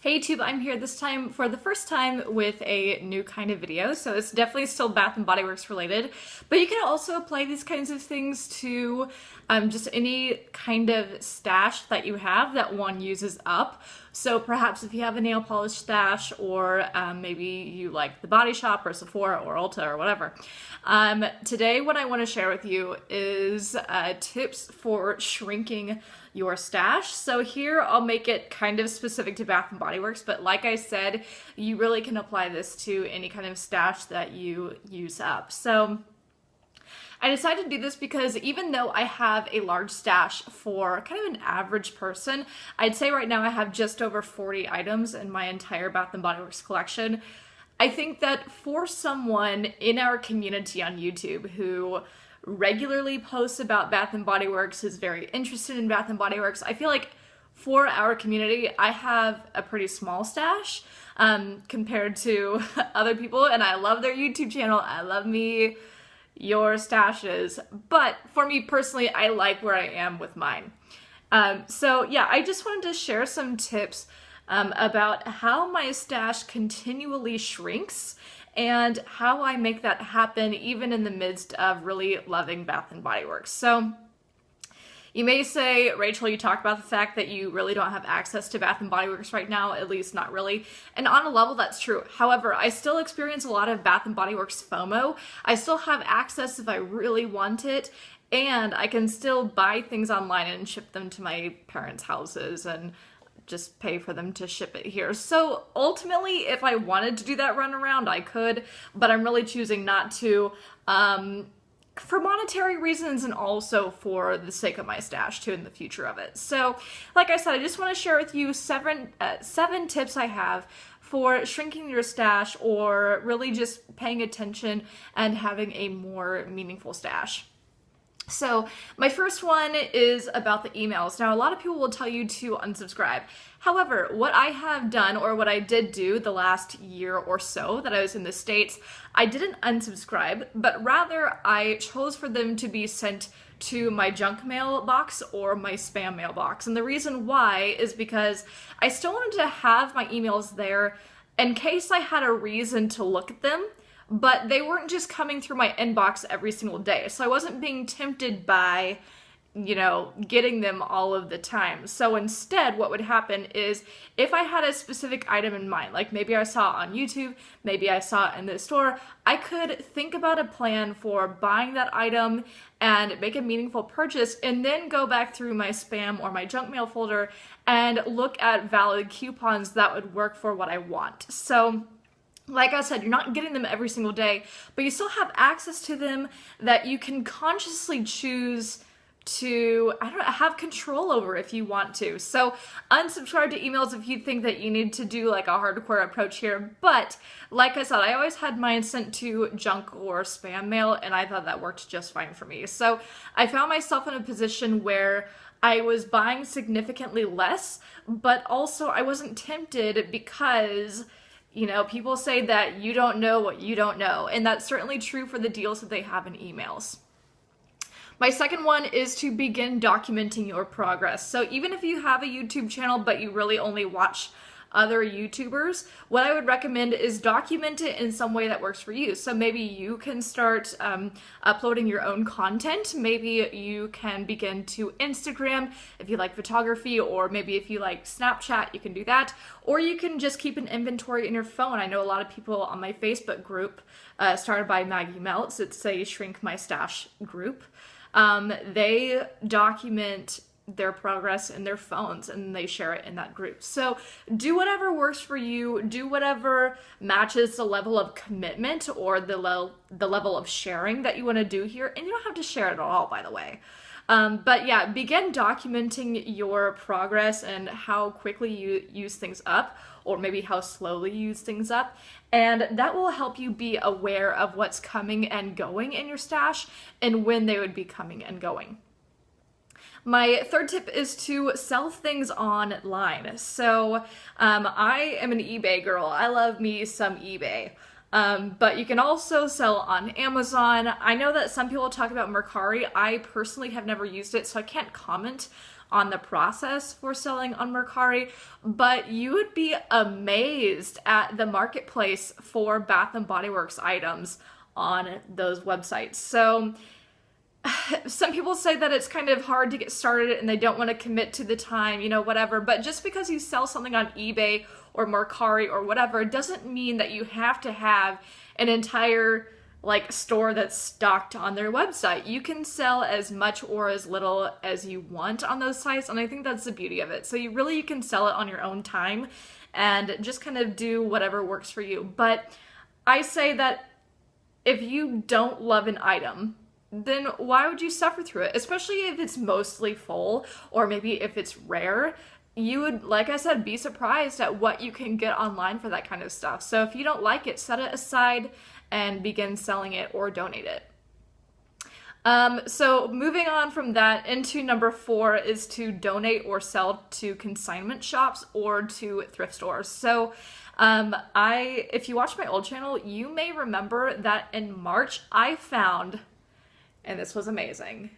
Hey YouTube, I'm here this time for the first time with a new kind of video. So it's definitely still Bath & Body Works related, but you can also apply these kinds of things to just any kind of stash that you have that one uses up. So perhaps if you have a nail polish stash, or maybe you like the Body Shop or Sephora or Ulta or whatever. Today what I want to share with you is tips for shrinking your stash. So here I'll make it kind of specific to Bath & Body Works, but like I said, you really can apply this to any kind of stash that you use up. So I decided to do this because even though I have a large stash for kind of an average person, I'd say right now I have just over 40 items in my entire Bath & Body Works collection. I think that for someone in our community on YouTube who regularly posts about Bath & Body Works, is very interested in Bath & Body Works, I feel like for our community, I have a pretty small stash compared to other people, and I love their YouTube channel. I love me your stashes, but for me personally, I like where I am with mine. So yeah, I just wanted to share some tips about how my stash continually shrinks and how I make that happen even in the midst of really loving Bath & Body Works. So you may say, Rachel, you talk about the fact that you really don't have access to Bath & Body Works right now, at least not really. And on a level, that's true. However, I still experience a lot of Bath & Body Works FOMO. I still have access if I really want it, and I can still buy things online and ship them to my parents' houses and just pay for them to ship it here. So ultimately, if I wanted to do that run around, I could, but I'm really choosing not to, for monetary reasons and also for the sake of my stash too in the future of it. So like I said, I just want to share with you seven tips I have for shrinking your stash, or really just paying attention and having a more meaningful stash. So my first one is about the emails. Now, a lot of people will tell you to unsubscribe. However, what I have done, or what I did do the last year or so that I was in the States, I didn't unsubscribe, but rather I chose for them to be sent to my junk mail box or my spam mailbox. And the reason why is because I still wanted to have my emails there in case I had a reason to look at them, but they weren't just coming through my inbox every single day. So I wasn't being tempted by, getting them all of the time. So instead, what would happen is if I had a specific item in mind, like maybe I saw it on YouTube, maybe I saw it in the store, I could think about a plan for buying that item and make a meaningful purchase, and then go back through my spam or my junk mail folder and look at valid coupons that would work for what I want. So like I said, you're not getting them every single day, but you still have access to them that you can consciously choose to, have control over if you want to. So unsubscribe to emails if you think that you need to do like a hardcore approach here. But like I said, I always had mine sent to junk or spam mail, and I thought that worked just fine for me. So I found myself in a position where I was buying significantly less, but also I wasn't tempted because people say that you don't know what you don't know, and that's certainly true for the deals that they have in emails. My second one is to begin documenting your progress. So even if you have a YouTube channel, but you really only watch other YouTubers, what I would recommend is document it in some way that works for you. So maybe you can start uploading your own content. Maybe you can begin to Instagram if you like photography, or maybe if you like Snapchat, you can do that. Or you can just keep an inventory in your phone. I know a lot of people on my Facebook group, started by Maggie Meltz, it's a Shrink My Stash group. They document their progress in their phones and they share it in that group. So do whatever works for you, do whatever matches the level of commitment or the level of sharing that you want to do here. And you don't have to share it at all, by the way. But yeah, begin documenting your progress and how quickly you use things up, or maybe how slowly you use things up. And that will help you be aware of what's coming and going in your stash and when they would be coming and going. My third tip is to sell things online. So I am an eBay girl. I love me some eBay. But you can also sell on Amazon. I know that some people talk about Mercari. I personally have never used it, so I can't comment on the process for selling on Mercari, but you would be amazed at the marketplace for Bath and Body Works items on those websites. So some people say that it's kind of hard to get started and they don't want to commit to the time, you know, whatever. But just because you sell something on eBay or Mercari or whatever doesn't mean that you have to have an entire like store that's stocked on their website. You can sell as much or as little as you want on those sites, and I think that's the beauty of it. So you can sell it on your own time and just kind of do whatever works for you. But I say that if you don't love an item, then why would you suffer through it? Especially if it's mostly full, or maybe if it's rare. You would, like I said, be surprised at what you can get online for that kind of stuff. So if you don't like it, set it aside and begin selling it or donate it. So moving on from that into number 4 is to donate or sell to consignment shops or to thrift stores. So if you watch my old channel, you may remember that in March I found, and this was amazing,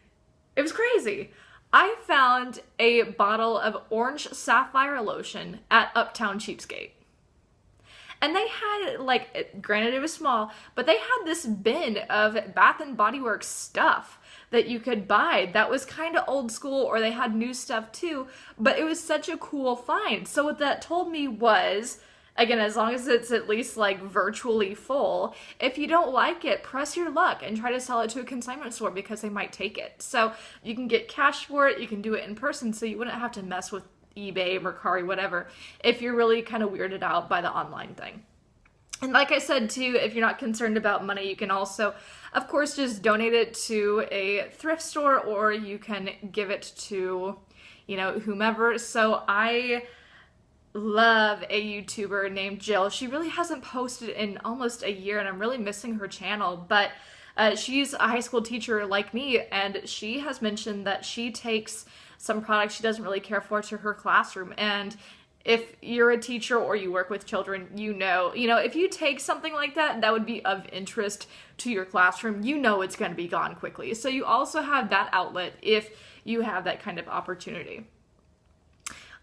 it was crazy, I found a bottle of orange sapphire lotion at Uptown Cheapskate. And they had, like, granted it was small, but they had this bin of Bath and Body Works stuff that you could buy that was kind of old school, or they had new stuff too, but it was such a cool find. So what that told me was, again, as long as it's at least like virtually full, if you don't like it, press your luck and try to sell it to a consignment store because they might take it. So you can get cash for it, you can do it in person, so you wouldn't have to mess with eBay, Mercari, whatever, if you're really kind of weirded out by the online thing. And like I said too, if you're not concerned about money, you can also, of course, just donate it to a thrift store, or you can give it to, you know, whomever. So I love a YouTuber named Jill. She really hasn't posted in almost a year, and I'm really missing her channel, but she's a high school teacher like me, and she has mentioned that she takes some products she doesn't really care for to her classroom. And if you're a teacher or you work with children, you know, if you take something like that, that would be of interest to your classroom, you know it's going to be gone quickly. So you also have that outlet if you have that kind of opportunity.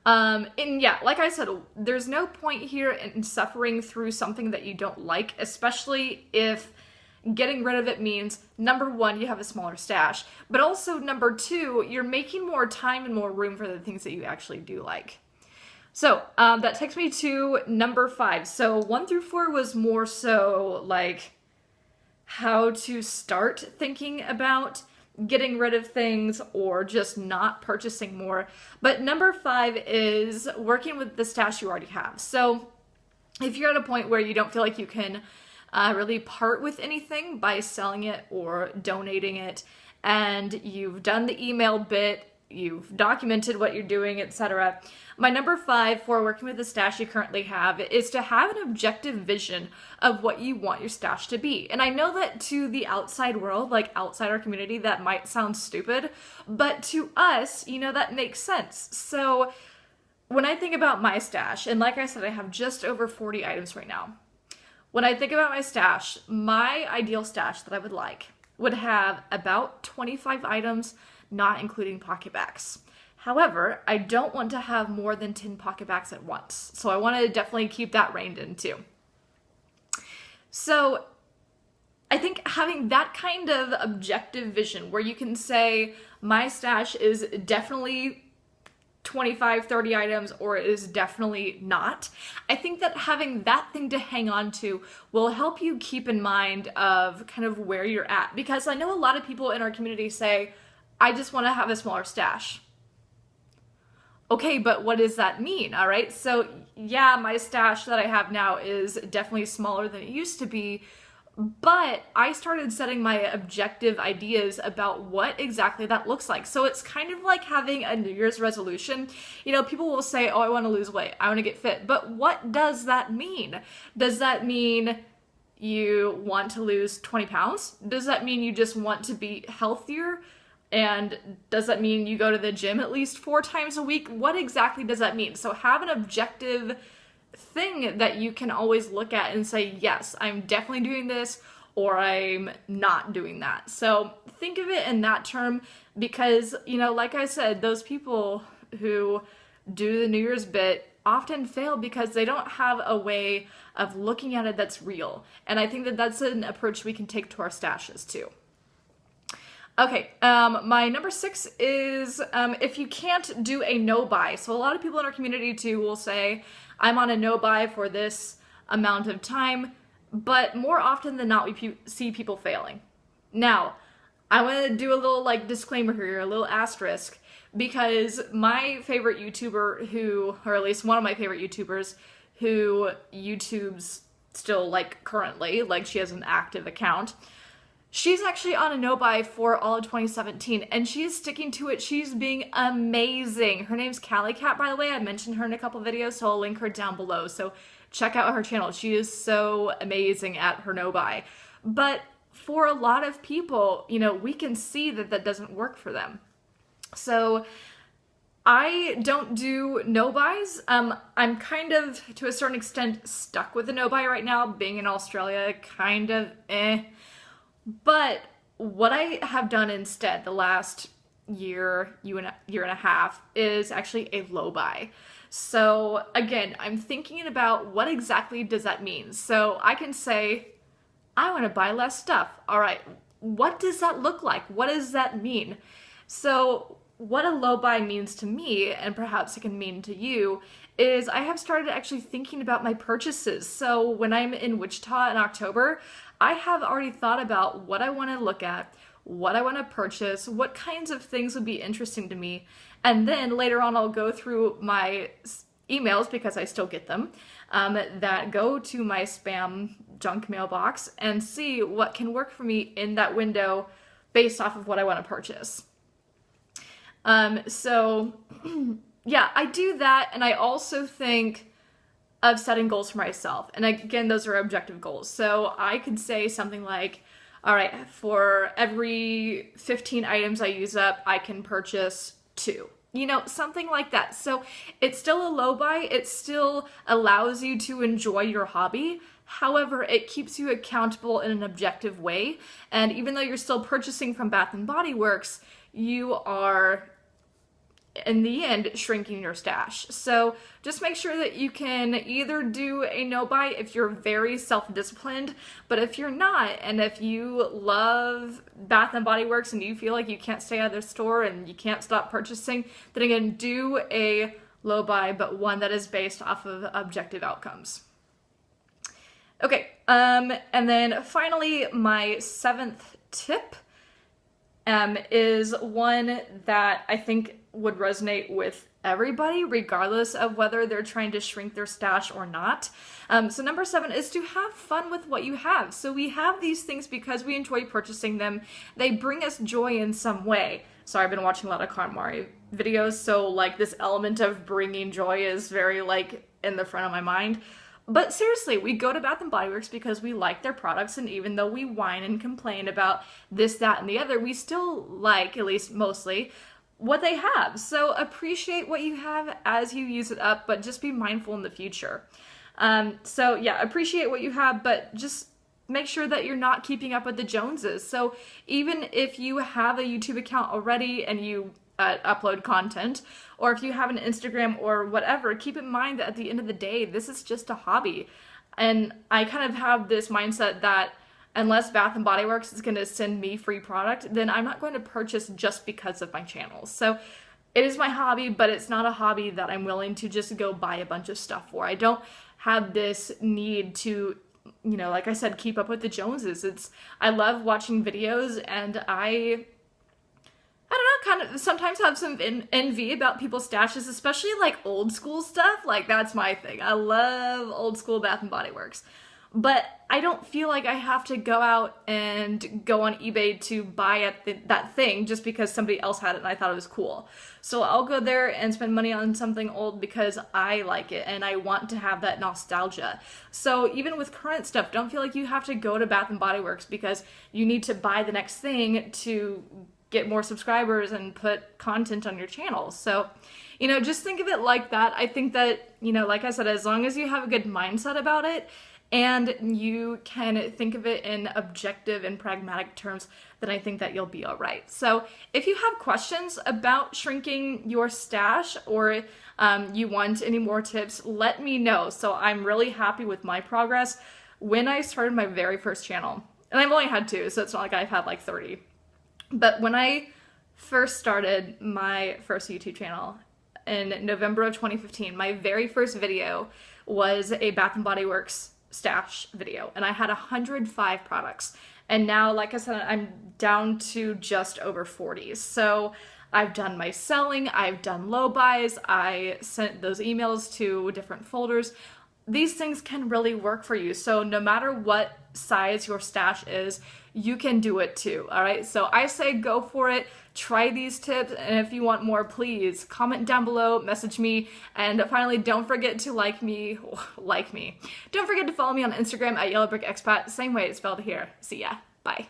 And yeah, like I said, there's no point here in suffering through something that you don't like, especially if getting rid of it means, number 1, you have a smaller stash, but also number 2, you're making more time and more room for the things that you actually do like. So that takes me to number 5. So 1 through 4 was more so like how to start thinking about getting rid of things or just not purchasing more. But number 5 is working with the stash you already have. So if you're at a point where you don't feel like you can really part with anything by selling it or donating it, and you've done the email bit, you've documented what you're doing, etc. My number 5 for working with the stash you currently have is to have an objective vision of what you want your stash to be. And I know that to the outside world, like outside our community, that might sound stupid, but to us, you know, that makes sense. So when I think about my stash, and like I said, I have just over 40 items right now. When I think about my stash, my ideal stash that I would like would have about 25 items, not including PocketBacs. However, I don't want to have more than 10 PocketBacs at once. So I want to definitely keep that reined in too. So I think having that kind of objective vision where you can say, my stash is definitely 25, 30 items, or it is definitely not. I think that having that thing to hang on to will help you keep in mind of kind of where you're at. Because I know a lot of people in our community say, I just want to have a smaller stash. Okay, but what does that mean? All right, so yeah, my stash that I have now is definitely smaller than it used to be, but I started setting my objective ideas about what exactly that looks like. So it's kind of like having a New Year's resolution. You know, people will say, oh, I want to lose weight, I want to get fit, but what does that mean? Does that mean you want to lose 20 pounds? Does that mean you just want to be healthier? And does that mean you go to the gym at least 4 times a week? What exactly does that mean? So have an objective thing that you can always look at and say, yes, I'm definitely doing this, or I'm not doing that. So think of it in that term because, you know, like I said, those people who do the New Year's bit often fail because they don't have a way of looking at it that's real. And I think that that's an approach we can take to our stashes too. Okay, my number 6 is if you can't do a no buy. So a lot of people in our community too will say, I'm on a no buy for this amount of time, but more often than not, we see people failing. Now, I want to do a little like disclaimer here, a little asterisk, because my favorite YouTuber who, or at least one of my favorite YouTubers who YouTubes still like currently, like she has an active account, she's actually on a no-buy for all of 2017, and she is sticking to it. She's being amazing. Her name's Callie Cat, by the way. I mentioned her in a couple videos, so I'll link her down below. So check out her channel. She is so amazing at her no-buy. But for a lot of people, you know, we can see that that doesn't work for them. So I don't do no-buys. I'm kind of, to a certain extent, stuck with the no-buy right now. Being in Australia, kind of But what I have done instead the last year and a half is actually a low buy. So again, I'm thinking about what exactly does that mean? So I can say, I want to buy less stuff. All right, what does that look like? What does that mean? So what a low buy means to me, and perhaps it can mean to you, is I have started actually thinking about my purchases. So when I'm in Wichita in October, I have already thought about what I want to look at, what I want to purchase, what kinds of things would be interesting to me. And then later on, I'll go through my emails, because I still get them, that go to my spam junk mailbox and see what can work for me in that window based off of what I want to purchase. So yeah, I do that. And I also think of setting goals for myself. And again, those are objective goals. So I could say something like, all right, for every 15 items I use up, I can purchase 2. You know, something like that. So it's still a low buy. It still allows you to enjoy your hobby. However, it keeps you accountable in an objective way. And even though you're still purchasing from Bath & Body Works, you are, in the end, shrinking your stash. So just make sure that you can either do a no buy if you're very self-disciplined, but if you're not, and if you love Bath & Body Works and you feel like you can't stay out of their store and you can't stop purchasing, then again, do a low buy, but one that is based off of objective outcomes. Okay, and then finally, my 7th tip is one that I think would resonate with everybody, regardless of whether they're trying to shrink their stash or not. So number 7 is to have fun with what you have. So we have these things because we enjoy purchasing them. They bring us joy in some way. Sorry, I've been watching a lot of KonMari videos, so like this element of bringing joy is very like in the front of my mind. But seriously, we go to Bath & Body Works because we like their products, and even though we whine and complain about this, that, and the other, we still like, at least mostly, what they have. So appreciate what you have as you use it up, but just be mindful in the future. So yeah, appreciate what you have, but just make sure that you're not keeping up with the Joneses. So even if you have a YouTube account already and you upload content, or if you have an Instagram or whatever, keep in mind that at the end of the day, this is just a hobby. And I kind of have this mindset that unless Bath & Body Works is going to send me free product, then I'm not going to purchase just because of my channel. So it is my hobby, but it's not a hobby that I'm willing to just go buy a bunch of stuff for. I don't have this need to, you know, like I said, keep up with the Joneses. I love watching videos, and I don't know, kind of sometimes have some envy about people's stashes, especially like old school stuff. Like that's my thing. I love old school Bath & Body Works. But I don't feel like I have to go out and go on eBay to buy that thing just because somebody else had it and I thought it was cool. So I'll go there and spend money on something old because I like it and I want to have that nostalgia. So even with current stuff, don't feel like you have to go to Bath & Body Works because you need to buy the next thing to get more subscribers and put content on your channel. So, you know, just think of it like that. I think that, you know, like I said, as long as you have a good mindset about it, and you can think of it in objective and pragmatic terms, then I think that you'll be all right. So if you have questions about shrinking your stash, or you want any more tips, let me know. So I'm really happy with my progress. When I started my very first channel, and I've only had 2, so it's not like I've had like 30, but when I first started my first YouTube channel in November of 2015, my very first video was a Bath & Body Works stash video, and I had 105 products. And now, like I said, I'm down to just over 40. So I've done my selling, I've done low buys, I sent those emails to different folders. These things can really work for you. So no matter what size your stash is, you can do it too, all right? So I say go for it, try these tips, and if you want more, please comment down below, message me, and finally, don't forget to like me. Don't forget to follow me on Instagram at YellowBrickExpat, same way it's spelled here. See ya, bye.